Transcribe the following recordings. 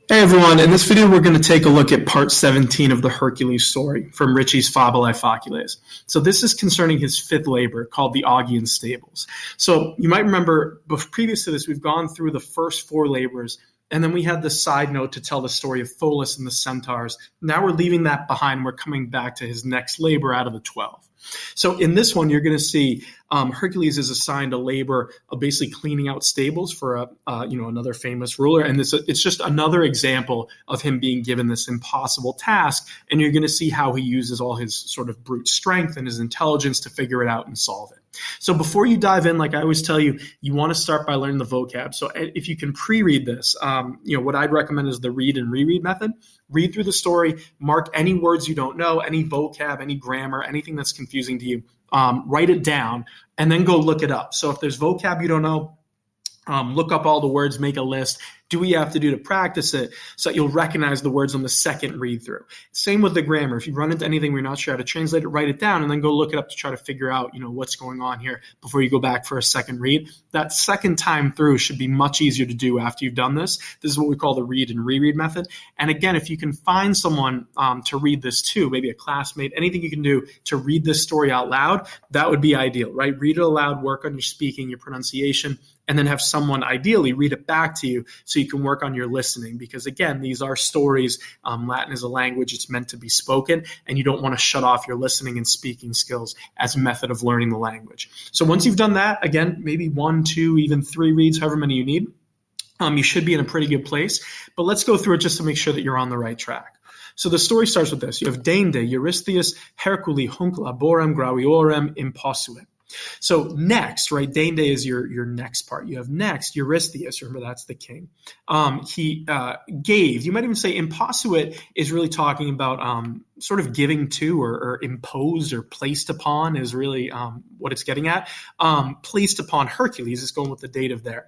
Hey everyone, in this video we're going to take a look at part 17 of the Hercules story from Ritchie's Fabulae Faciles. So this is concerning his fifth labor called the Augean Stables. So you might remember previous to this we've gone through the first four labors, and then we had the side note to tell the story of Pholus and the centaurs. Now we're leaving that behind. We're coming back to his next labor out of the 12. So in this one, you're going to see Hercules is assigned a labor of basically cleaning out stables for another famous ruler, and it's just another example of him being given this impossible task. And you're going to see how he uses all his sort of brute strength and his intelligence to figure it out and solve it. So before you dive in, like I always tell you, you want to start by learning the vocab. So if you can pre-read this, what I'd recommend is the read and reread method. Read through the story, mark any words you don't know, any vocab, any grammar, anything that's confusing to you, write it down, and then go look it up. So if there's vocab you don't know, look up all the words, make a list, do what you have to do to practice it so that you'll recognize the words on the second read through. Same with the grammar. If you run into anything where you're not sure how to translate it, write it down and then go look it up to try to figure out, what's going on here before you go back for a second read. That second time through should be much easier to do after you've done this. This is what we call the read and reread method. And again, if you can find someone to read this to, maybe a classmate, anything you can do to read this story out loud, that would be ideal, right? Read it aloud, work on your speaking, your pronunciation, and then have someone ideally read it back to you so you can work on your listening. Because again, these are stories. Latin is a language. It's meant to be spoken, and you don't want to shut off your listening and speaking skills as a method of learning the language. So once you've done that, again, maybe 1, 2, even 3 reads, however many you need, you should be in a pretty good place. But let's go through it just to make sure that you're on the right track. So the story starts with this. You have Deinde, Eurystheus, Hercules, hunc laborem graviorem imposuit. So next, right, Deinde is your next part. You have next, Eurystheus, remember that's the king. He gave, you might even say imposuit is really talking about sort of giving to or imposed or placed upon is really what it's getting at. Placed upon Hercules is going with the dative there.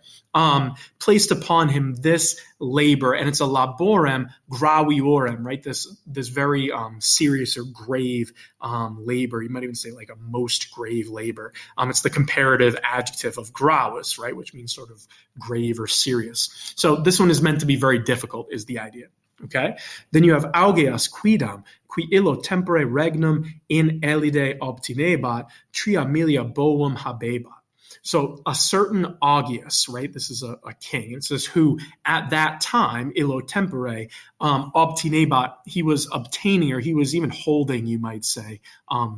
Placed upon him this labor, and it's a laborem graviorem, right? This very serious or grave labor. You might even say like a most grave labor. It's the comparative adjective of gravis, right, which means sort of grave or serious. So this one is meant to be very difficult, is the idea. Okay. Then you have augeas quidam, qui illo tempore regnum in elide obtinebat, tria milia boum habebat. So a certain Augeas, right? This is a king. It says who at that time, illo tempore, obtinebat, he was obtaining, or he was even holding, you might say,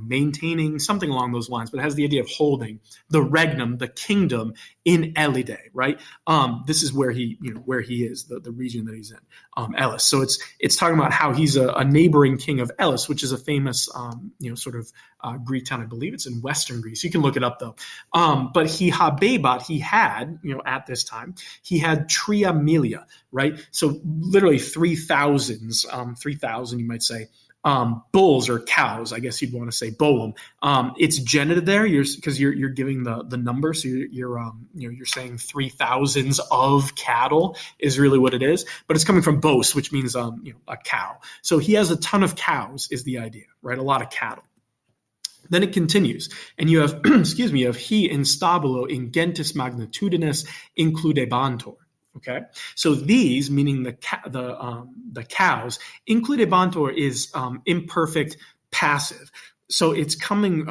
maintaining, something along those lines, but it has the idea of holding the regnum, the kingdom in Elide, right? This is where he is, the region that he's in, Elis. So it's talking about how he's a neighboring king of Elis, which is a famous, Greek town. I believe it's in Western Greece. You can look it up though. But he had, at this time, he had tria milia, right? So literally 3,000, you might say, bulls or cows, I guess you'd want to say boum. It's genitive there, because you're giving the number, so you're saying 3,000s of cattle is really what it is, but it's coming from bos, which means a cow. So he has a ton of cows, is the idea, right? A lot of cattle. Then it continues, and you have, you have he in stabulo in gentis magnitudinis includebantur. Okay, so these, meaning the cows, includebantur is imperfect passive. So it's coming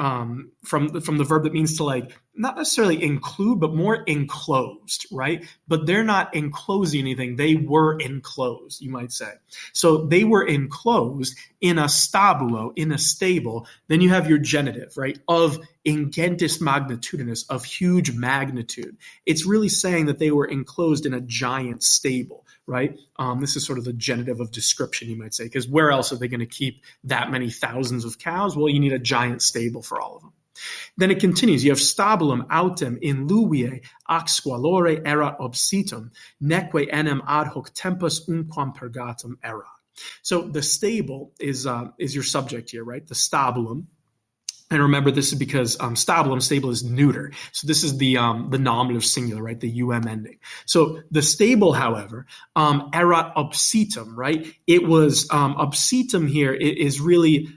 from the verb that means to, like, not necessarily include, but more enclosed, right? But they're not enclosing anything. They were enclosed, you might say. So they were enclosed in a stabulo, in a stable. Then you have your genitive, right, of ingentis magnitudinus, of huge magnitude. It's really saying that they were enclosed in a giant stable, right? This is sort of the genitive of description, you might say, because where else are they going to keep that many thousands of cows? Well, you need a giant stable for all of them. Then it continues. You have stabulum autem in luvie ac squalore erat obsitum, neque enem ad hoc tempus unquam purgatum erat. So the stable is your subject here, right? The stabulum. And remember, this is because stabulum, stable, is neuter. So this is the nominative singular, right? The um ending. So the stable, however, erat obsitum, right? It was obsitum here. It is really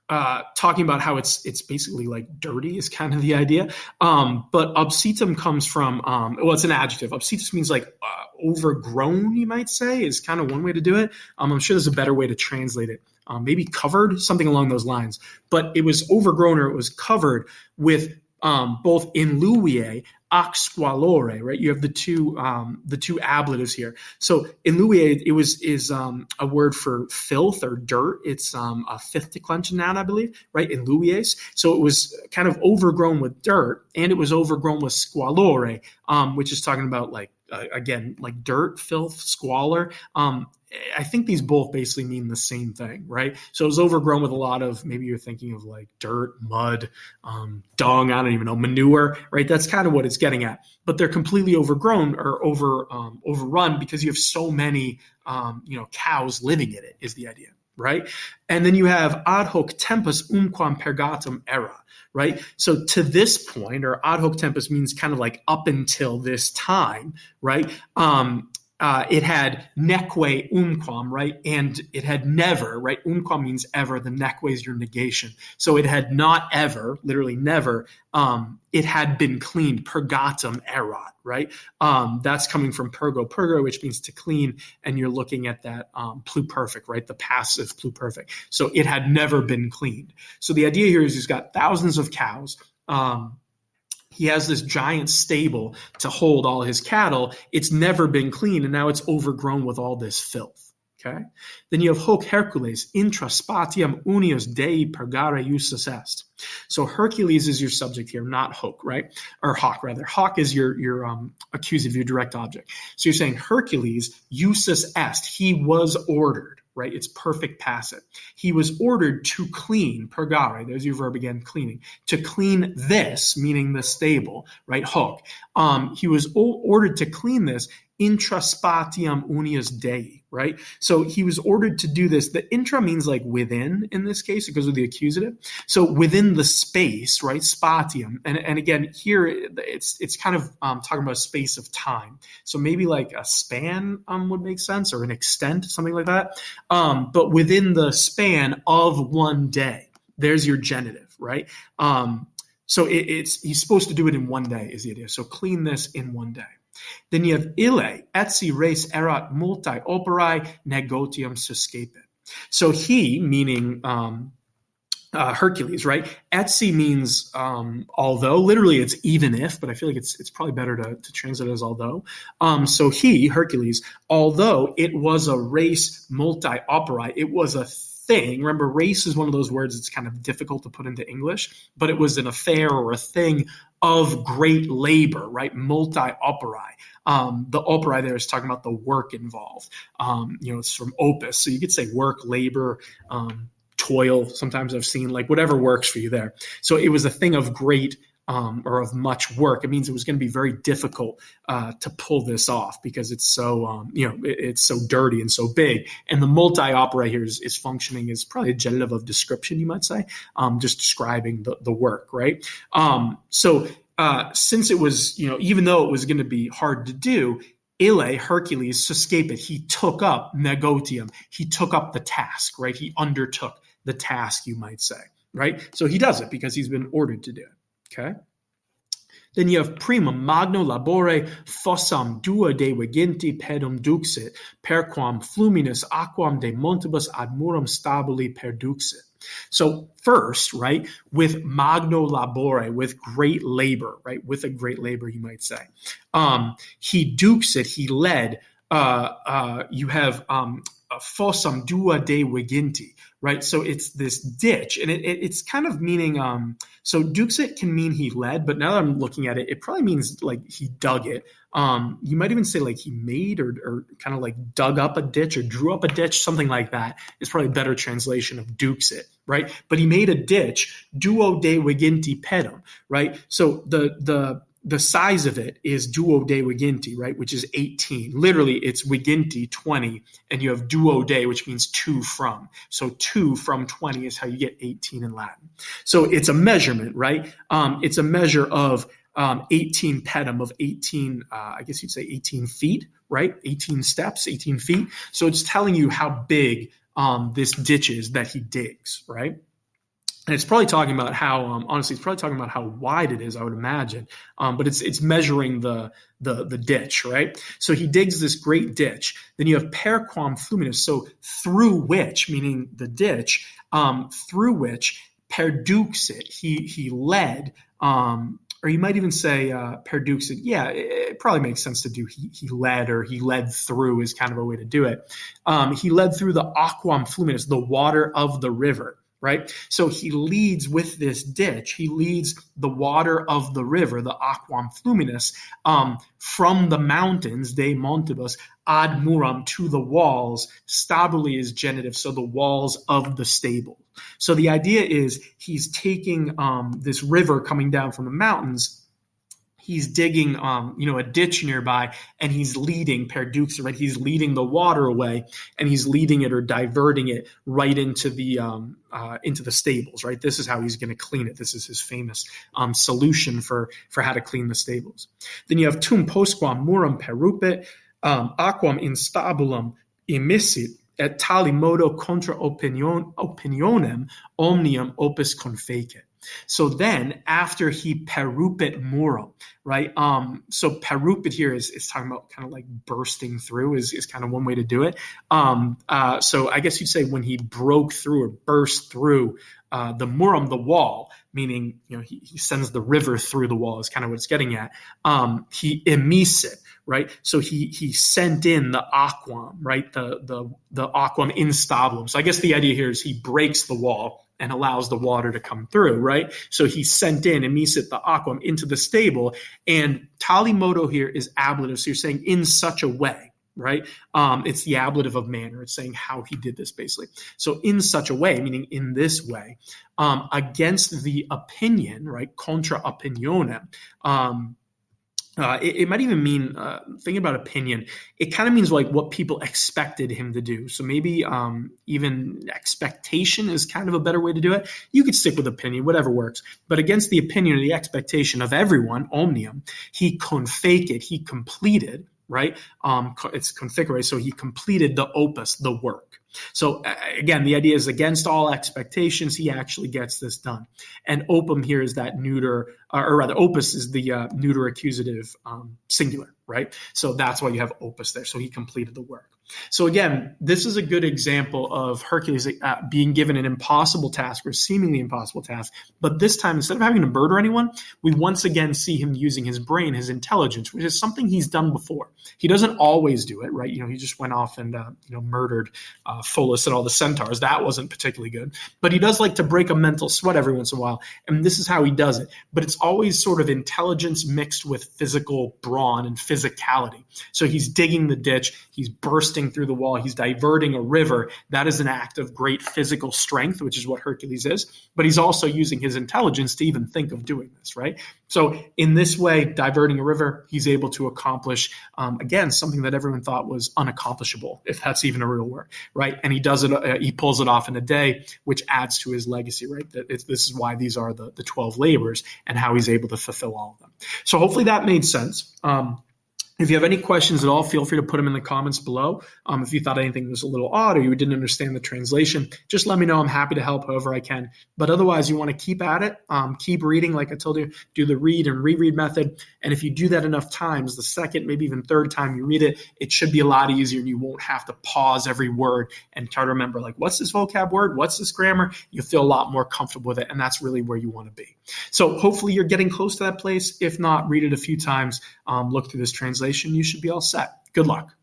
talking about how it's basically like dirty is kind of the idea. But obsitum comes from, it's an adjective. Obsitus means like overgrown, you might say, is kind of one way to do it. I'm sure there's a better way to translate it. Maybe covered, something along those lines. But it was overgrown, or it was covered with both inluvie, ac squalore, right? You have the two ablatives here. So inluvie is a word for filth or dirt. It's a fifth declension noun, I believe, right? Inluvies. So it was kind of overgrown with dirt, and it was overgrown with squalore, which is talking about like again, like dirt, filth, squalor. I think these both basically mean the same thing, right? So it was overgrown with a lot of, maybe you're thinking of like dirt, mud, dung, I don't even know, manure, right? That's kind of what it's getting at. But they're completely overgrown or overrun because you have so many, cows living in it, is the idea, right? And then you have ad hoc tempus umquam pergatum era, right? So to this point, or ad hoc tempus means kind of like up until this time, right? It had neque umquam, right? And it had never, right? Umquam means ever. The neque is your negation. So it had not ever, literally never, it had been cleaned, purgatum erat, right? That's coming from purgo, which means to clean, and you're looking at that pluperfect, right? The passive pluperfect. So it had never been cleaned. So the idea here is he's got thousands of cows. He has this giant stable to hold all his cattle. It's never been cleaned, and now it's overgrown with all this filth. Okay? Then you have hoc Hercules, intra spatiam unius Dei purgare iustus est. So Hercules is your subject here, not hoc, right? Or hoc, rather. Hoc is your accusative, your direct object. So you're saying Hercules, iustus est, he was ordered, right? It's perfect passive. He was ordered to clean, purgare, there's your verb again, cleaning, to clean this, meaning the stable, right? Hoc. He was ordered to clean this intra spatiam unius Dei, right? So he was ordered to do this. The intra means like within in this case. It goes with the accusative. So within the space, right? Spatium. And again, here it's kind of talking about a space of time. So maybe like a span would make sense, or an extent, something like that. But within the span of one day, there's your genitive, right? So he's supposed to do it in one day is the idea. So clean this in one day. Then you have ille, etsi res erat multi operae negotium suscepit. So he, meaning Hercules, right? Etsi means although, literally it's even if, but I feel like it's probably better to translate as although. So he, Hercules, although it was a race multi operae, it was a thing. Remember, race is one of those words that's kind of difficult to put into English, but it was an affair or a thing of great labor, right? Multi operae. The operae there is talking about the work involved. It's from opus. So you could say work, labor, toil. Sometimes I've seen like whatever works for you there. So it was a thing of great or of much work. It means it was going to be very difficult to pull this off because it's so, it's so dirty and so big. And the multi-opera here is functioning as probably a genitive of description, you might say, just describing the work, right? So since it was, even though it was going to be hard to do, ille, Hercules, suscepit, he took up negotium. He took up the task, right? He undertook the task, you might say, right? So he does it because he's been ordered to do it. Okay. Then you have primum magno labore fossam dua de viginti pedum duxit, perquam fluminis aquam de montibus ad murum stabili perduxit. So first, right, with magno labore, with great labor, right, with a great labor, you might say, he duxit, he led. You have fossam dua de viginti, right? So it's this ditch, and it's kind of meaning, so duxit can mean he led, but now that I'm looking at it, it probably means like he dug it. You might even say like he made or kind of like dug up a ditch or drew up a ditch, something like that is probably a better translation of duxit, right? But he made a ditch, duo de viginti pedum, right? So the size of it is duo de viginti, right, which is 18. Literally, it's viginti, 20, and you have duo de, which means two from. So 2 from 20 is how you get 18 in Latin. So it's a measurement, right? It's a measure of 18 pedum, of 18, I guess you'd say 18 feet, right? 18 steps, 18 feet. So it's telling you how big this ditch is that he digs, right? And it's probably talking about how, honestly, it's probably talking about how wide it is, I would imagine. But it's measuring the ditch, right? So he digs this great ditch. Then you have per quam fluminus, so through which, meaning the ditch, through which perduxit, he led, or you might even say perduxit. Yeah, it probably makes sense to do he led, or he led through is kind of a way to do it. He led through the aquam fluminus, the water of the river. Right? So he leads with this ditch. He leads the water of the river, the aquam fluminus, from the mountains, de montibus, ad muram, to the walls. Stabuli is genitive, so the walls of the stable. So the idea is he's taking this river coming down from the mountains. He's digging, a ditch nearby, and he's leading perdux, right? He's leading the water away, and he's leading it or diverting it right into the stables, right? This is how he's going to clean it. This is his famous solution for how to clean the stables. Then you have tum postquam murum perupit, aquam instabulum emissit, et tali modo contra opinionem omnium opus confecit. So then, after he perupit murum, right? So perupit here is talking about kind of like bursting through is kind of one way to do it. So I guess you'd say when he broke through or burst through the murum, the wall, meaning he sends the river through the wall is kind of what it's getting at. He emissit, right? So he sent in the aquam, right? The aquam instabulum. So I guess the idea here is he breaks the wall and allows the water to come through, right? So he sent in emissit the aquam into the stable, and tali modo here is ablative. So you're saying in such a way, right? It's the ablative of manner. It's saying how he did this, basically. So in such a way, meaning in this way, against the opinion, right? Contra opinionem. It might even mean, thinking about opinion, it kind of means like what people expected him to do. So maybe even expectation is kind of a better way to do it. You could stick with opinion, whatever works. But against the opinion or the expectation of everyone, omnium, he confecit, he completed, right? It's configure, so he completed the opus, the work. So again, the idea is against all expectations, he actually gets this done. And opum here is that neuter, or rather opus is the neuter accusative singular, right? So that's why you have opus there. So he completed the work. So again, this is a good example of Hercules being given an impossible task, or seemingly impossible task. But this time, instead of having to murder anyone, we once again see him using his brain, his intelligence, which is something he's done before. He doesn't always do it, right? He just went off and murdered Pholus and all the centaurs. That wasn't particularly good. But he does like to break a mental sweat every once in a while, and this is how he does it. But it's always sort of intelligence mixed with physical brawn and physicality. So he's digging the ditch, he's bursting through the wall, he's diverting a river. That is an act of great physical strength, which is what Hercules is. But he's also using his intelligence to even think of doing this, right? So in this way, diverting a river, he's able to accomplish, again, something that everyone thought was unaccomplishable, if that's even a real word, right? And he does it, he pulls it off in a day, which adds to his legacy, right? This is why these are the 12 labors and how he's able to fulfill all of them. So hopefully that made sense. If you have any questions at all, feel free to put them in the comments below. If you thought anything was a little odd or you didn't understand the translation, just let me know. I'm happy to help however I can. But otherwise, you want to keep at it. Keep reading. Like I told you, do the read and reread method. And if you do that enough times, the second, maybe even third time you read it, it should be a lot easier, and you won't have to pause every word and try to remember, like, what's this vocab word? What's this grammar? You'll feel a lot more comfortable with it, and that's really where you want to be. So hopefully you're getting close to that place. If not, read it a few times, look through this translation. You should be all set. Good luck.